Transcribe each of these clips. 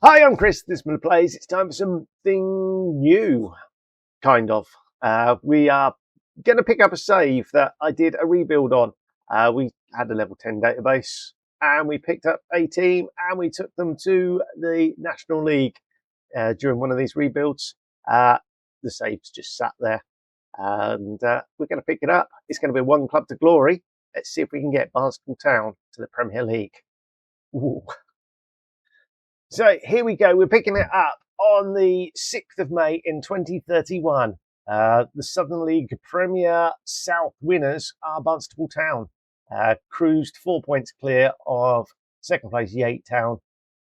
Hi, I'm Chris. This is Mullered Plays. It's time for something new, kind of. We are going to pick up a save that I did a rebuild on. We had a level 10 database and we picked up a team and we took them to the National League during one of these rebuilds. The save's just sat there and we're going to pick it up. It's going to be one club to glory. Let's see if we can get Barnstaple Town to the Premier League. Ooh. So here we go. We're picking it up on the 6th of May in 2031. The Southern League Premier South winners are Barnstaple Town. Cruised 4 points clear of second place Yate Town,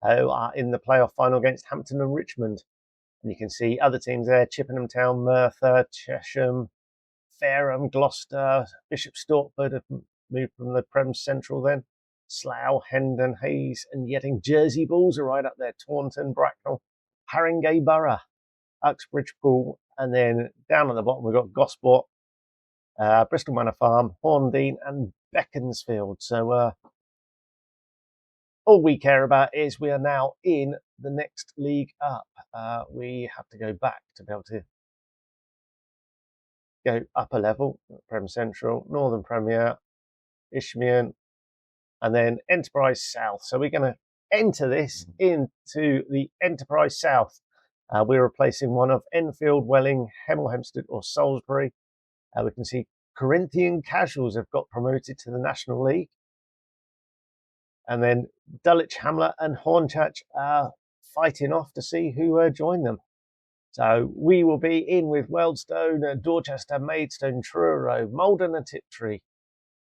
who are in the playoff final against Hampton and Richmond. And you can see other teams there: Chippenham Town, Merthyr, Chesham, Fareham, Gloucester, Bishop Stortford have moved from the Prem Central then. Slough, Hendon, Hayes and Yetting. Jersey Bulls are right up there. Taunton, Bracknell, Haringey Borough, Uxbridge Pool, and then down at the bottom we've got Gosport, Bristol Manor Farm, Horndean and Beaconsfield. So all we care about is we are now in the next league up. We have to go back to be able to go up a level. Prem Central, Northern Premier, Isthmian, and then Enterprise South. So we're going to enter this into the Enterprise South. We're replacing one of Enfield, Welling, Hemel Hempstead or Salisbury. We can see Corinthian Casuals have got promoted to the National League. And then Dulwich Hamlet and Hornchurch are fighting off to see who join them. So we will be in with Wealdstone, Dorchester, Maidstone, Truro, Malden and Tiptree.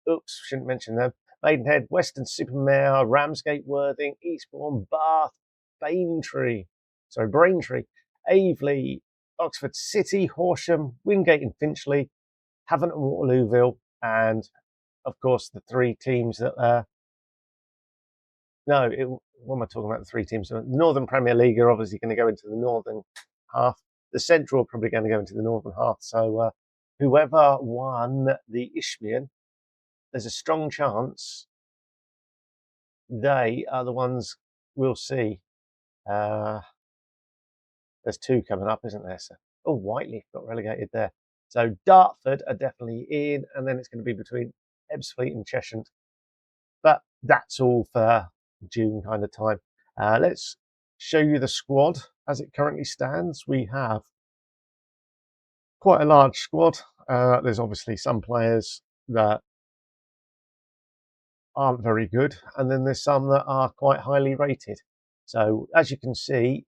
Oops, shouldn't mention them. Maidenhead, Western Supermare, Ramsgate, Worthing, Eastbourne, Bath, Braintree, Aveley, Oxford City, Horsham, Wingate and Finchley, Havant and Waterlooville, and of course the three teams that what am I talking about? The three teams. The Northern Premier League are obviously going to go into the northern half. The Central are probably going to go into the northern half. So whoever won the Isthmian, there's a strong chance they are the ones we'll see. There's two coming up, isn't there? So, Whiteleaf got relegated there. So Dartford are definitely in, and then it's going to be between Ebbsfleet and Cheshire. But that's all for June kind of time. Let's show you the squad as it currently stands. We have quite a large squad. There's obviously some players that aren't very good, and then there's some that are quite highly rated. So as you can see,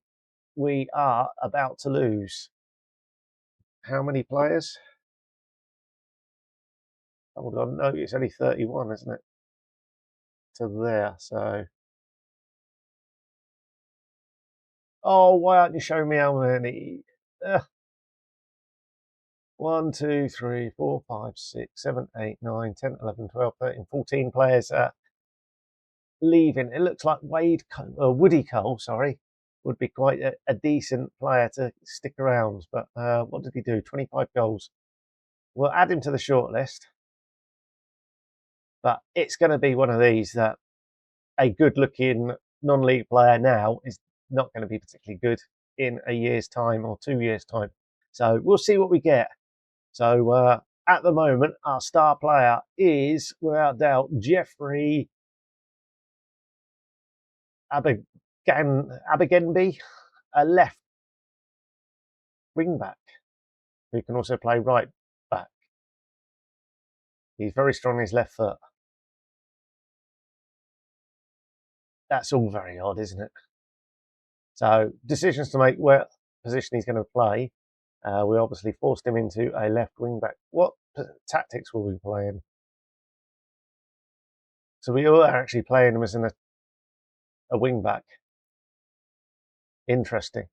we are about to lose how many players? Hold on, no, it's only 31, isn't it? To there, so why aren't you showing me how many? 1, 2, 3, 4, 5, 6, 7, 8, 9, 10, 11, 12, 13, 14 players leaving. It looks like Woody Cole, would be quite a decent player to stick around. But what did he do? 25 goals. We'll add him to the shortlist. But it's going to be one of these that a good-looking non-league player now is not going to be particularly good in a year's time or 2 years' time. So we'll see what we get. So at the moment, our star player is, without doubt, Jeffrey Abigenby, a left wing back, who can also play right back. He's very strong on his left foot. That's all very odd, isn't it? So decisions to make where position he's going to play. We obviously forced him into a left wing back. What tactics were we playing? So we were actually playing him as a wing back. Interesting.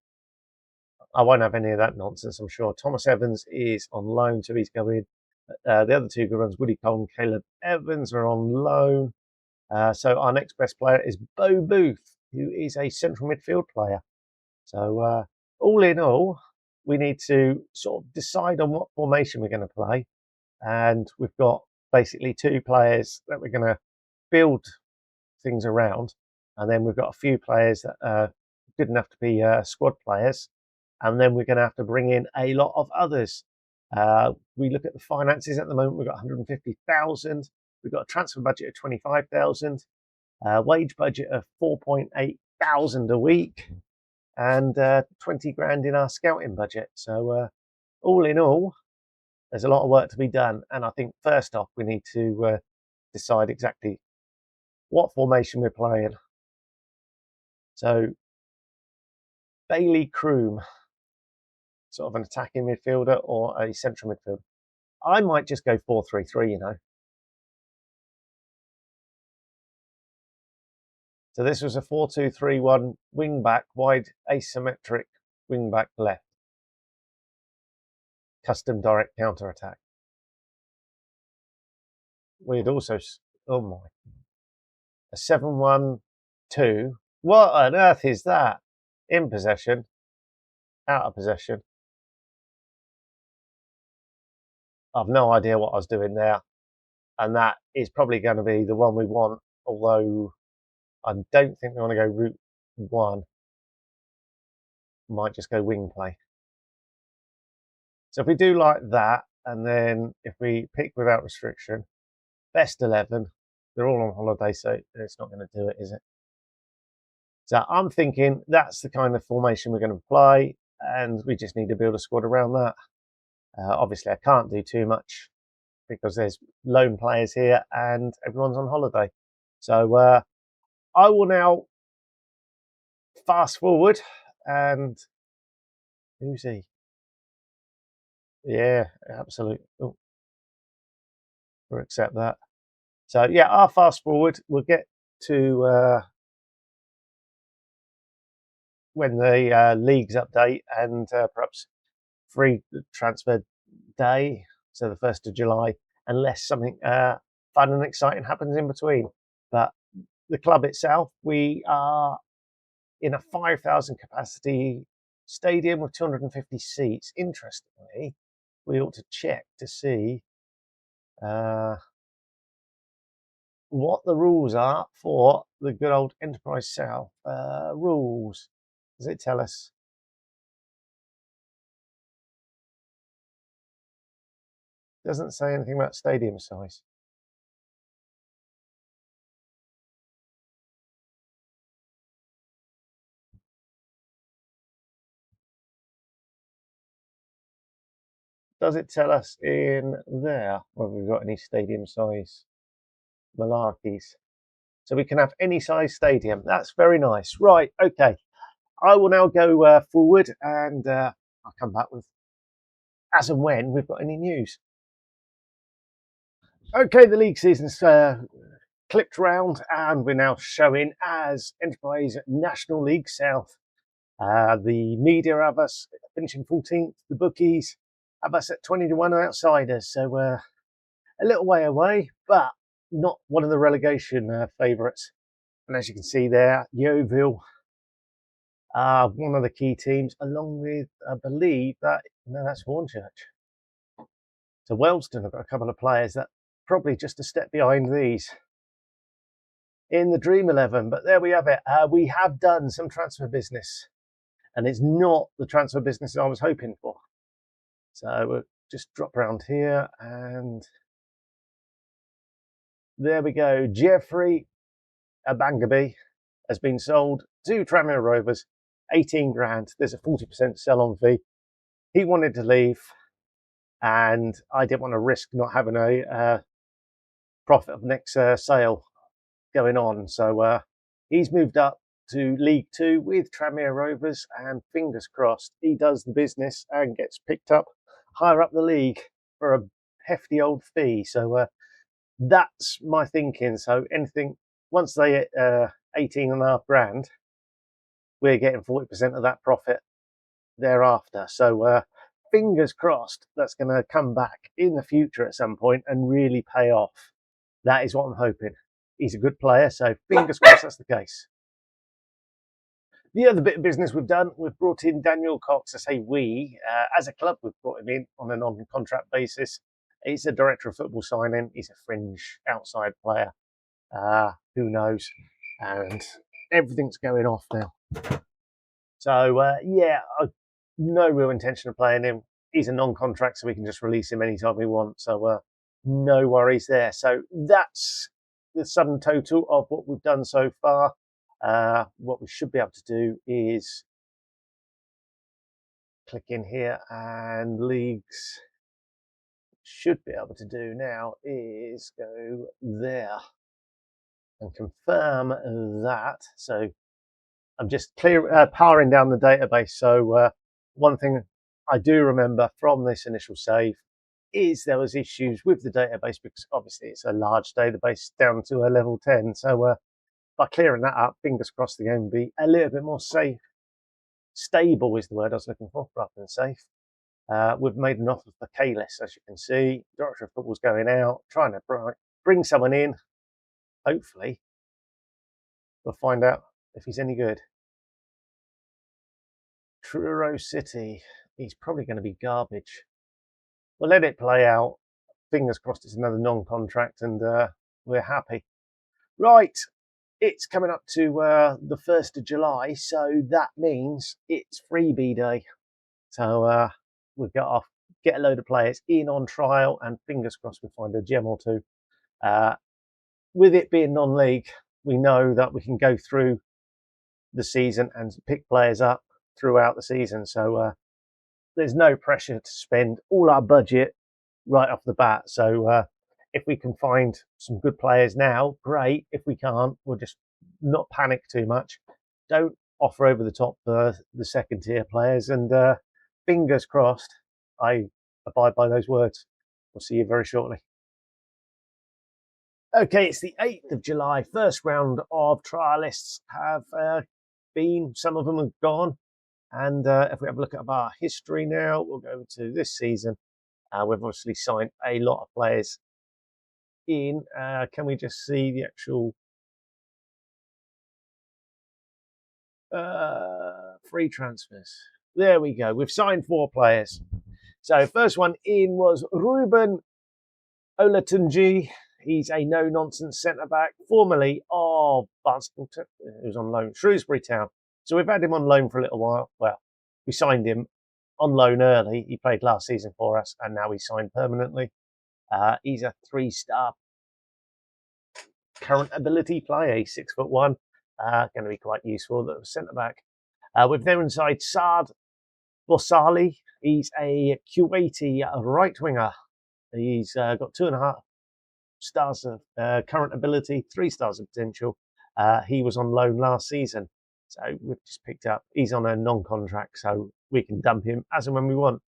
I won't have any of that nonsense, I'm sure. Thomas Evans is on loan, so he's going. The other two good ones, Woody Cole and Caleb Evans, are on loan. So our next best player is Bo Booth, who is a central midfield player. So all in all, we need to sort of decide on what formation we're going to play. And we've got basically two players that we're going to build things around. And then we've got a few players that are good enough to be squad players, and then we're going to have to bring in a lot of others. We look at the finances at the moment. We've got 150,000. We've got a transfer budget of 25,000, wage budget of 4,800 a week, and 20 grand in our scouting budget. So all in all, there's a lot of work to be done. And I think first off, we need to decide exactly what formation we're playing. So Bailey Kroom, sort of an attacking midfielder or a central midfielder. I might just go 4-3-3, you know. So this was a 4-2-3-1 wing back, wide asymmetric wing back left. Custom direct counter attack. We'd also, oh my, a 7-1-2. What on earth is that? In possession, out of possession. I've no idea what I was doing there. And that is probably going to be the one we want, although I don't think we want to go route 1. Might just go wing play. So if we do like that, and then if we pick without restriction, best 11, they're all on holiday, so it's not going to do it, is it? So I'm thinking that's the kind of formation we're going to play, and we just need to build a squad around that. Obviously, I can't do too much because there's loan players here and everyone's on holiday. So I will now fast forward, and who's he? Yeah, absolutely. Oh, we'll accept that. So yeah, I'll fast forward. We'll get to when the leagues update, and perhaps free transfer day, so the 1st of July, unless something fun and exciting happens in between. But the club itself, we are in a 5,000 capacity stadium with 250 seats. Interestingly, we ought to check to see what the rules are for the good old Enterprise South. Rules. Does it tell us? Doesn't say anything about stadium size. Does it tell us in there whether we've got any stadium size malarkeys? So we can have any size stadium. That's very nice. Right, okay. I will now go forward, and I'll come back with as and when we've got any news. Okay, the league season's clipped round, and we're now showing as Enterprise National League South. The media have us finishing 14th. The bookies have us at 20-1 outsiders. So a little way away, but not one of the relegation favourites. And as you can see there, Yeovil are one of the key teams, along with, I believe, that's Hornchurch. So Wellston have got a couple of players that probably just a step behind these in the Dream 11. But there we have it. We have done some transfer business, and it's not the transfer business I was hoping for. So we'll just drop around here, and there we go. Jeffrey Abangaby has been sold to Tranmere Rovers, 18 grand. There's a 40% sell-on fee. He wanted to leave, and I didn't want to risk not having a profit of next sale going on. So he's moved up to League 2 with Tranmere Rovers, and fingers crossed he does the business and gets picked up higher up the league for a hefty old fee. So that's my thinking. So anything once they hit 18.5 grand, we're getting 40% of that profit thereafter. So fingers crossed that's going to come back in the future at some point and really pay off. That is what I'm hoping. He's a good player, so fingers crossed that's the case. The other bit of business we've done, we've brought in Daniel Cox. I say we, as a club, we've brought him in on a non-contract basis. He's a director of football signing. He's a fringe outside player. Who knows? And everything's going off now. So yeah, no real intention of playing him. He's a non-contract, so we can just release him anytime we want. So no worries there. So that's the sum total of what we've done so far. What we should be able to do is click in here, and leagues should be able to do now is go there and confirm that. So I'm just powering down the database. So one thing I do remember from this initial save is there was issues with the database because obviously it's a large database down to a level 10. So by clearing that up, fingers crossed the game will be a little bit more safe. Stable is the word I was looking for, rather than safe. We've made an offer for Kalis, as you can see. Director of Football's going out, trying to bring someone in. Hopefully, we'll find out if he's any good. Truro City, he's probably going to be garbage. We'll let it play out. Fingers crossed it's another non-contract, and we're happy. Right, it's coming up to the 1st of July, so that means it's freebie day. So we've got off, get a load of players in on trial, and fingers crossed we'll find a gem or two. With it being non-league, we know that we can go through the season and pick players up throughout the season. So there's no pressure to spend all our budget right off the bat. So if we can find some good players now, great. If we can't, we'll just not panic too much. Don't offer over the top for the second tier players, and fingers crossed I abide by those words. We'll see you very shortly. Okay, it's the 8th of July. First round of trialists have been, some of them have gone. And if we have a look at our history now, we'll go to this season. We've obviously signed a lot of players in. Can we just see the actual free transfers? There we go. We've signed 4 players. So first one in was Ruben Olatunji. He's a no-nonsense centre-back, formerly of Barnstaple, who's on loan, Shrewsbury Town. So we've had him on loan for a little while. Well, we signed him on loan early. He played last season for us, and now he's signed permanently. He's a 3-star current ability player. He's 6'1", going to be quite useful at the centre-back. We've then inside Saad Bossali. He's a Kuwaiti right-winger. He's got 2.5 stars of current ability, 3 stars of potential. He was on loan last season, so we've just picked up. He's on a non-contract, so we can dump him as and when we want.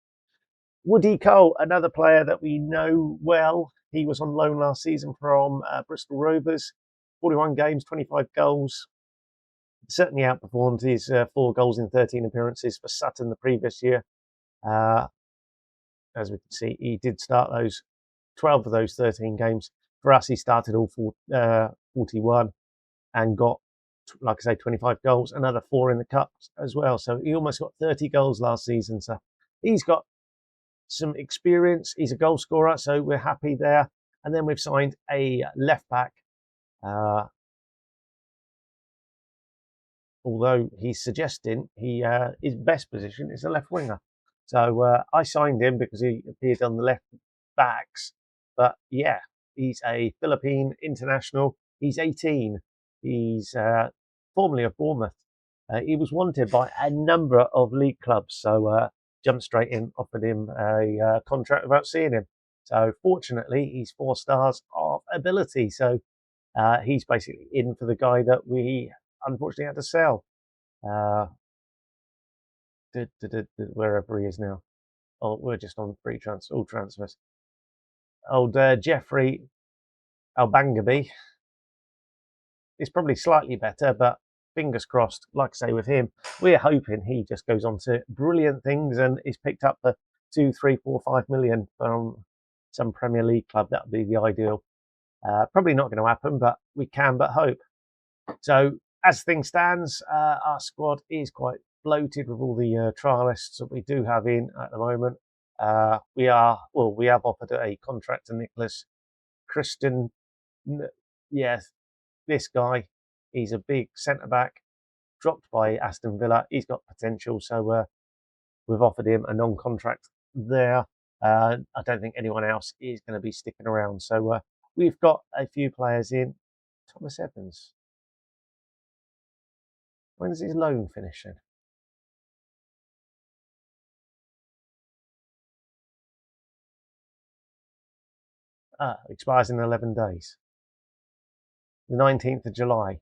Woody Cole, another player that we know well. He was on loan last season from Bristol Rovers. 41 games, 25 goals. Certainly outperformed his 4 goals in 13 appearances for Sutton the previous year. As we can see, he did start those 12 of those 13 games. For us, he started all 41 and got, like I say, 25 goals, another 4 in the Cups as well. So he almost got 30 goals last season. So he's got some experience. He's a goal scorer, so we're happy there. And then we've signed a left back. Although he's suggesting his best position is a left winger. So I signed him because he appeared on the left backs. But yeah, he's a Philippine international. He's 18. He's formerly of Bournemouth. He was wanted by a number of league clubs. So jumped straight in, offered him a contract without seeing him. So fortunately, he's 4 stars of ability. So he's basically in for the guy that we unfortunately had to sell. Wherever he is now. Oh, we're just on free all transfers. Old Jeffrey Albangaby is probably slightly better, but fingers crossed. Like I say, with him, we're hoping he just goes on to brilliant things and is picked up for 2, 3, 4, 5 million from some Premier League club. That would be the ideal. Probably not going to happen, but we can but hope. So as things stands, our squad is quite bloated with all the trialists that we do have in at the moment. We have offered a contract to Nicholas Christian. Yes, this guy, he's a big centre back, dropped by Aston Villa. He's got potential, so we've offered him a non-contract there. I don't think anyone else is going to be sticking around. So we've got a few players in. Thomas Evans. When's his loan finishing? Expires in 11 days. The 19th of July.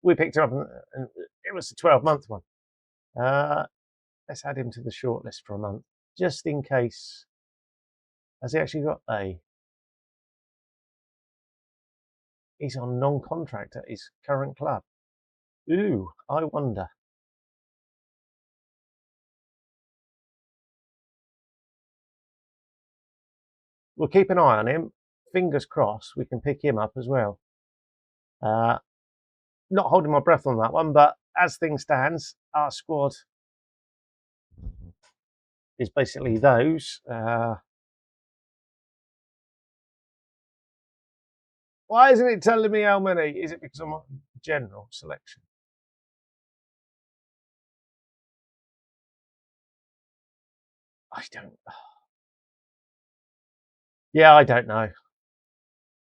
We picked him up, and it was a 12-month one. Let's add him to the shortlist for a month, just in case. Has he actually got a... He's on non-contract at his current club. Ooh, I wonder. We'll keep an eye on him. Fingers crossed we can pick him up as well. Not holding my breath on that one, but as things stands, our squad is basically those. Why isn't it telling me how many? Is it because I'm on general selection? I don't. Yeah, I don't know.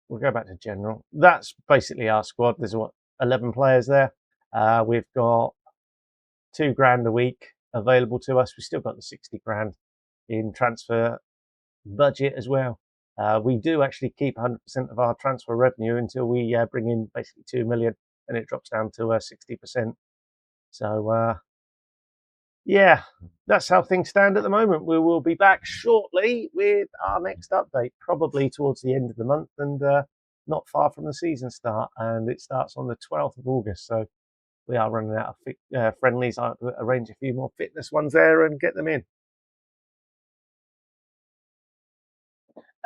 We'll go back to general. That's basically our squad. There's 11 players there. We've got £2,000 a week available to us. We've still got the 60 grand in transfer budget as well. We do actually keep 100% of our transfer revenue until we bring in basically 2 million, and it drops down to 60%. So yeah, that's how things stand at the moment. We will be back shortly with our next update, probably towards the end of the month, and not far from the season start. And it starts on the 12th of August. So we are running out of friendlies. I'll arrange a few more fitness ones there and get them in.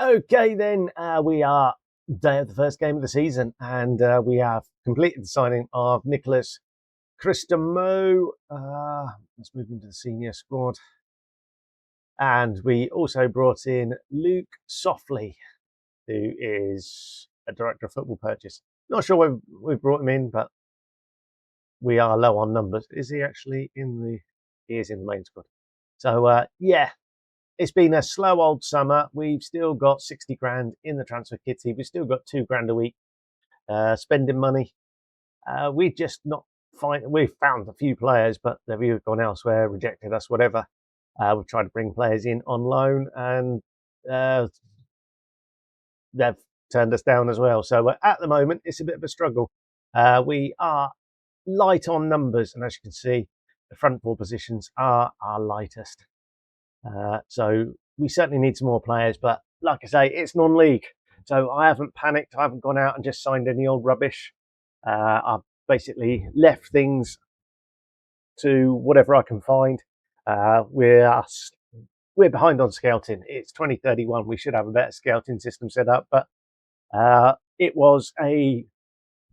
Okay, then we are day of the first game of the season, and we have completed the signing of Nicholas Christomo. Let's move into the senior squad. And we also brought in Luke Softly, who is a director of football purchase. Not sure we've brought him in, but we are low on numbers. Is he actually in the... He is in the main squad. So, yeah, it's been a slow old summer. We've still got 60 grand in the transfer kitty. We've still got £2,000 a week spending money. We've just not we've found a few players, but they've either gone elsewhere, rejected us, whatever. We've tried to bring players in on loan, and they've turned us down as well. So at the moment, it's a bit of a struggle. We are light on numbers, and as you can see, the front four positions are our lightest. So we certainly need some more players, but like I say, it's non-league. So I haven't panicked. I haven't gone out and just signed any old rubbish. I've basically left things to whatever I can find. We're behind on scouting. It's 2031. We should have a better scouting system set up, but it was a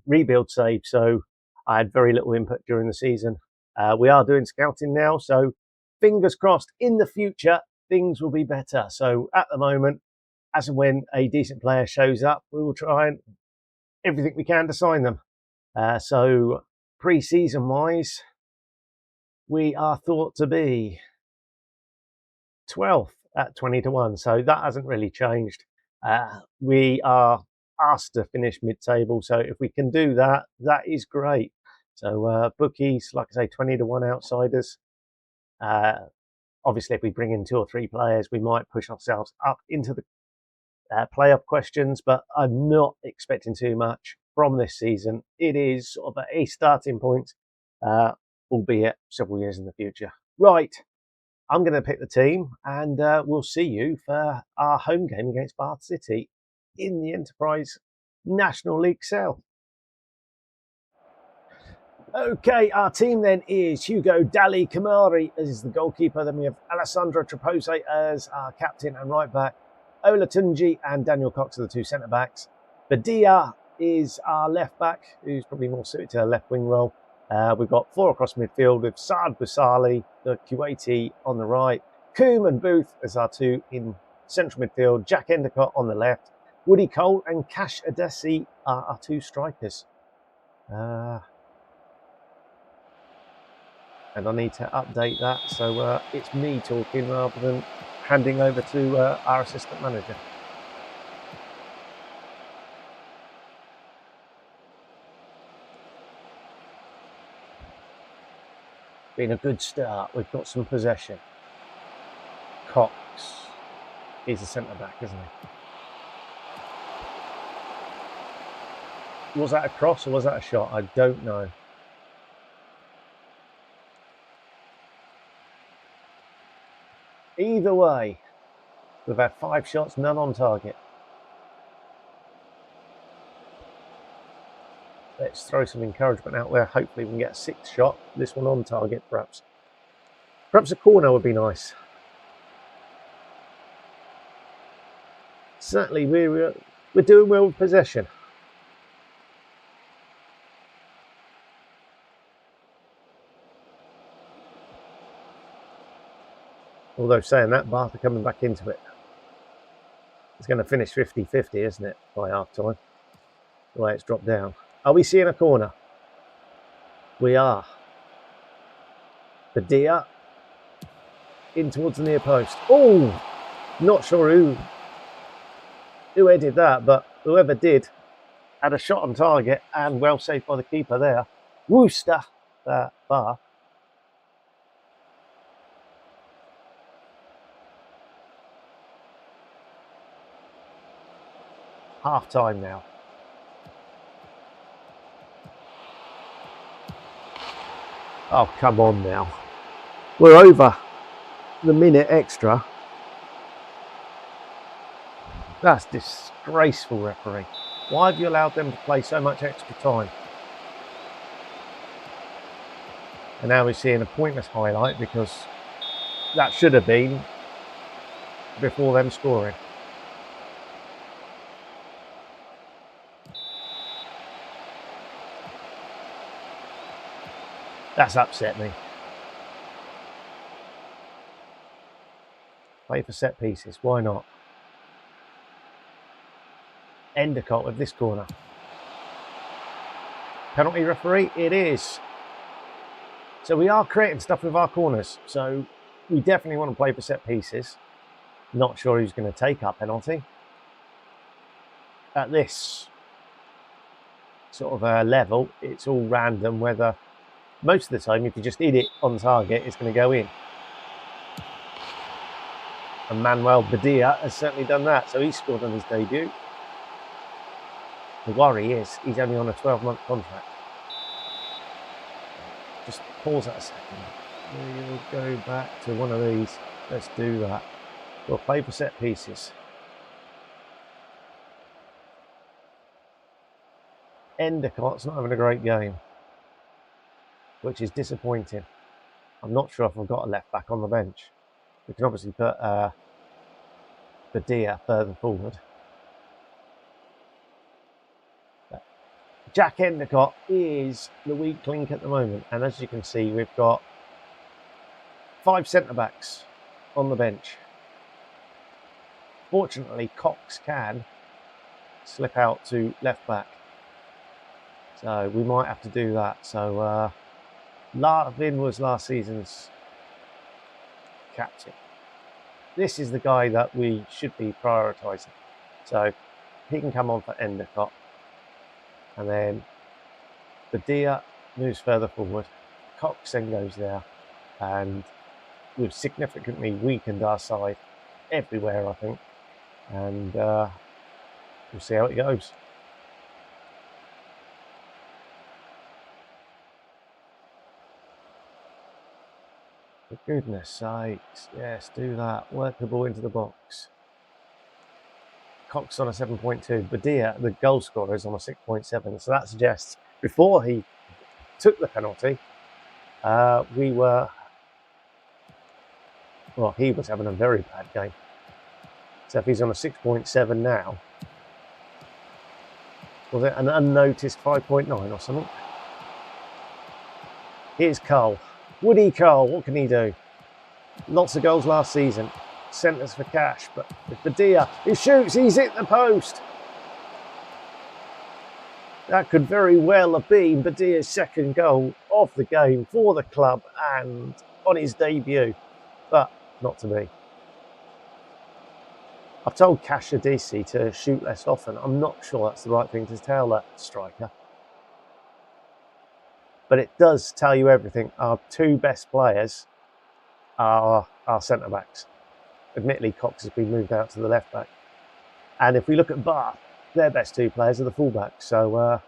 rebuild save, so I had very little input during the season. We are doing scouting now, so fingers crossed in the future things will be better. So at the moment, as and when a decent player shows up, we will try and everything we can to sign them. So pre-season wise, we are thought to be 12th at 20-1. So that hasn't really changed. We are asked to finish mid-table. So if we can do that, that is great. So bookies, like I say, 20-1 outsiders. Obviously, if we bring in 2 or 3 players, we might push ourselves up into the playoff questions, but I'm not expecting too much from this season. It is sort of a starting point, albeit several years in the future. Right, I'm going to pick the team, and we'll see you for our home game against Bath City in the Enterprise National League South. Okay, our team then is Hugo Dali Kamari as the goalkeeper. Then we have Alessandro Trapose as our captain and right back. Ola Tunji and Daniel Cox are the 2 centre backs. Badia is our left back, who's probably more suited to a left wing role. We've got 4 across midfield with Saad Busali, the Kuwaiti, on the right. Coombe and Booth as our 2 in central midfield. Jack Endicott on the left. Woody Cole and Cash Adesi are our 2 strikers. and I need to update that, so it's me talking rather than handing over to our assistant manager. Been a good start. We've got some possession. Cox is a centre back, isn't he? Was that a cross or was that a shot? I don't know. Either way, we've had 5 shots, none on target. Let's throw some encouragement out there. Hopefully we can get a 6th shot. This one on target, perhaps. Perhaps a corner would be nice. Certainly, we're doing well with possession. Although saying that, Bath are coming back into it. It's going to finish 50-50, isn't it, by half time? The way it's dropped down. Are we seeing a corner? We are. Badia in towards the near post. Oh, not sure who headed that, but whoever did had a shot on target and well saved by the keeper there. Worcester, Bath. Half time now. Oh, come on now. We're over the minute extra. That's disgraceful, referee. Why have you allowed them to play so much extra time? And now we're seeing a pointless highlight because that should have been before them scoring. That's upset me. Play for set pieces, why not? Endicott with this corner. Penalty, referee? It is. So we are creating stuff with our corners. So we definitely want to play for set pieces. Not sure who's going to take our penalty. At this sort of level, it's all random whether most of the time, if you just hit it on target, it's going to go in. And Manuel Badia has certainly done that. So he scored on his debut. The worry is he's only on a 12-month contract. Just pause that a second. We'll go back to one of these. Let's do that. We'll play for set pieces. Endicott's not having a great game, which is disappointing. I'm not sure if I've got a left back on the bench. We can obviously put Badia further forward. But Jack Endicott is the weak link at the moment, and as you can see, we've got 5 centre-backs on the bench. Fortunately, Cox can slip out to left back. So we might have to do that. So Larvin was last season's captain. This is the guy that we should be prioritising. So he can come on for Endicott. And then Badia moves further forward. Cox then goes there. And we've significantly weakened our side everywhere, I think. And we'll see how it goes. For goodness sakes, yes, do that. Work the ball into the box. Cox on a 7.2. Badia, the goal scorer, is on a 6.7. So that suggests before he took the penalty, he was having a very bad game. So if he's on a 6.7 now, was it an unnoticed 5.9 or something? Here's Cole. Woody Cole, what can he do? Lots of goals last season. Centres for cash, but with Badia, he shoots, he's hit the post. That could very well have been Badia's second goal of the game for the club and on his debut, but not to be. I've told Kashadisi to shoot less often. I'm not sure that's the right thing to tell that striker. But it does tell you everything. Our two best players are our centre-backs. Admittedly, Cox has been moved out to the left-back. And if we look at Bath, their best two players are the full-backs. So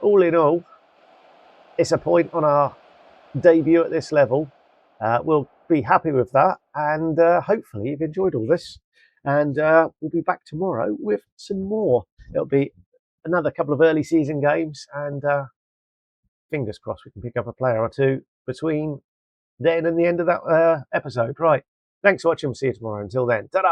all in all, it's a point on our debut at this level. We'll be happy with that. And hopefully you've enjoyed all this. And we'll be back tomorrow with some more. It'll be another couple of early season games, and fingers crossed we can pick up a player or two between then and the end of that episode. Right. Thanks for watching. We'll see you tomorrow. Until then, ta-da!